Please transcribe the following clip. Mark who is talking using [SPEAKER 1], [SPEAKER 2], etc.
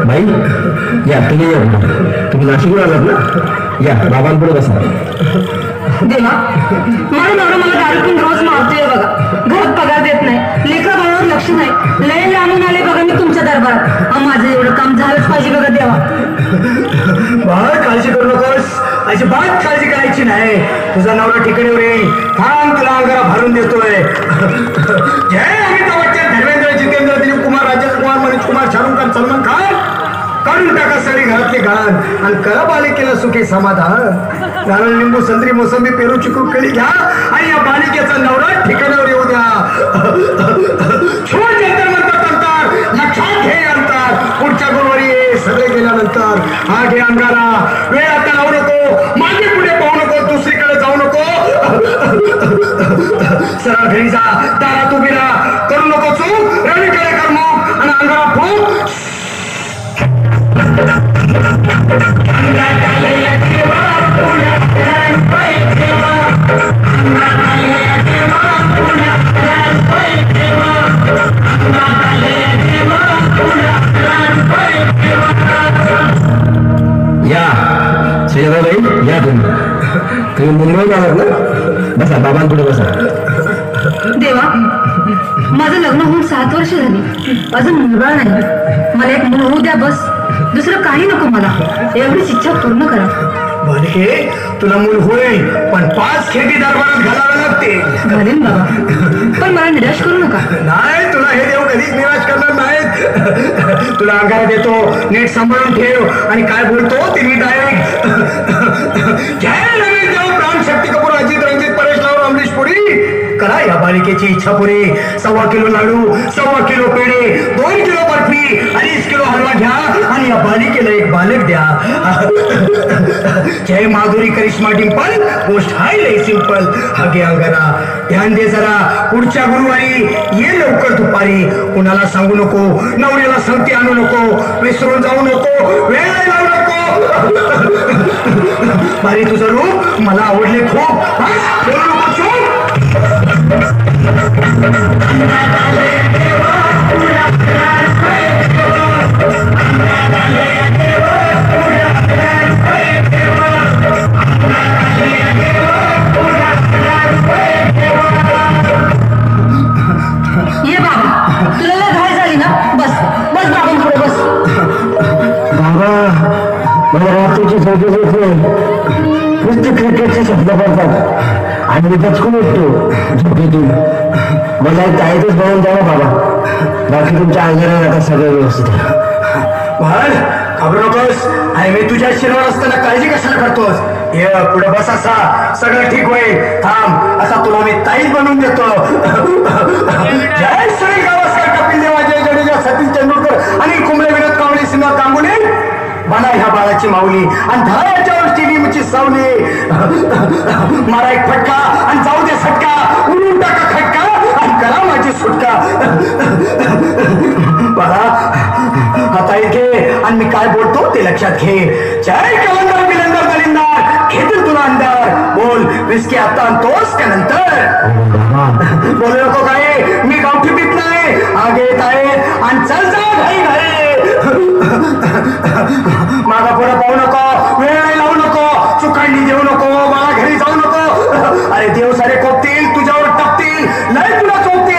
[SPEAKER 1] बाई या तुम्ही नाशिकला आलात ना, या बाबांपुढे बसा.
[SPEAKER 2] देवा, माझा नवरा मला दारू पिऊन रोज मारतोय बघा. घरात पगार देत नाही, लेकरा बाळावर लक्ष नाही. लय लांबून आले बघा मी तुमच्या दरबारात. माझं एवढं काम झालंच पाहिजे बघा देवा.
[SPEAKER 3] बाळ काळजी करू नकोस, अजिबात काळजी करायची नाही. तुझा नवरा ठिकाणीवर येईल. थांब, तुला अंगारा भरून देतोय. जय अमिताभ बच्चन, धर्मेंद्र, जितेंद्र, दिलीप कुमार, राजेश कुमार, मनीष कुमार, शाहरुख खान, सलमान खान, काढून टाका सगळी घरातली घाण आणि करा बालिकेला सुखी समाधान. नारळ, लिंबू, संत्री, मोसंबी, पेरू, चिकू, केळी घ्या आणि या बालिकेचा नवरा ठिकाणावर येऊ द्या. छोड जंतर मंतर अंतर, लक्षात घे अंतर. पुढच्या गुरुवारी सगळे गेल्यानंतर हा घे अंगारा. वेळ आता लावू नको, मागे पुढे पाहू नको, दुसरीकडे जाऊ नको. सरळ घरी जा, दारात उभी राहा. करू नको चूक, रवीकडे कर मग आणि अंगारा फूक.
[SPEAKER 1] या श्रीराबाई, या तुम्ही मुंबईला आलात ना, बसा बाबांपुढे बसा.
[SPEAKER 2] देवा, माझं लग्न होऊन 7 वर्ष झाली, अजून मुलगा नाही. मला एक मूल होऊ द्या बस, दुसरं काही नको मला. एवढीच इच्छा पूर्ण करा.
[SPEAKER 3] बालिके, तुला मूल होईल, पण 5 खेटी दरबारात घालावे लागते.
[SPEAKER 2] घालेन बाबा, पण मला निराश करू नका.
[SPEAKER 3] नाही, तुला हे देव कधीच निराश करणार नाहीत. तुला अंगारा देतो, नीट सांभाळून ठेव आणि काय बोलतो ते नीट ऐक. जय नवीन देव, प्राण, शक्ती कपूर, अजित, रंजित, परेश राव, अमरीश पुरी. करा या बालिकेची इच्छा पुरी. 1.25 किलो लाडू, 1.25 किलो पेढे, 2 किलो बर्फी, 2.5 किलो हलवा घ्या आणि या बालिकेला एक बालक द्या. जय माधुरी, करिश्मा, डिंपल, पोस्ट हाय लय सिंपल. हागे अंगारा, ध्यान दे जरा. पुढच्या गुरुवारी ये लवकर दुपारी. कुणाला सांगू नको, नवऱ्याला संगती आणू नको, विसरून जाऊ नको, वेळ लावू नको. भारी तुझं रूप मला आवडले खूप. बोलू नको चूक.
[SPEAKER 2] ये बाबा, तुला लय घाई झाली ना, बस बस बाबांपुढे बस.
[SPEAKER 1] बाबा, मला रात्रीची झोपेच येत नाही. नुसते क्रिकेटचे शब्द पडतात आणि मी दचकून उठतो झोपेतून. मला एक ताईतच बनवून द्या बाबा. बाकी तुमच्या अंगाने आता सगळं व्यवस्थित आहे.
[SPEAKER 3] बाळ, घाबरू नकोस. आणि मी तुझ्या शिरावर असताना काळजी कशाला करतोस? ये पुढे बस, असा सगळं ठीक होईल. थांब, असा तुला मी ताईच बनवून देतो. जय सुनील गावस्कर, कपिल देव, अजय जडेजा, सचिन तेंडुलकर, अनिल कुंबळे, विनोद कांबळे, सिन्हा गांगुली. बना ह्या बाळाची माऊली आणि धरा याच्यावर टीव्हीची सावली. मारा एक फटका आणि जाऊ दे सटका. उडून टाका खटका आणि करा माझी सुटका. बाळा, आता इथे आणि मी काय बोलतो ते लक्षात घे. जय कलंदर, बिलंदर, दलिंदर, घेतील तुला अंदर. बोल, विस्की आता आणतोस का नंतर? बोलू नको काय, मी गावठी पित नाही. आगे येत आहे आणि चल जा घरी घरी. मागा पुढे पाहू नको, वेळ लावू नको, चुकांडी देऊ नको, मला घरी जाऊ नको. अरे देव सारे कोपतील, तुझ्यावर टाकतील, लय तुला चोपतील.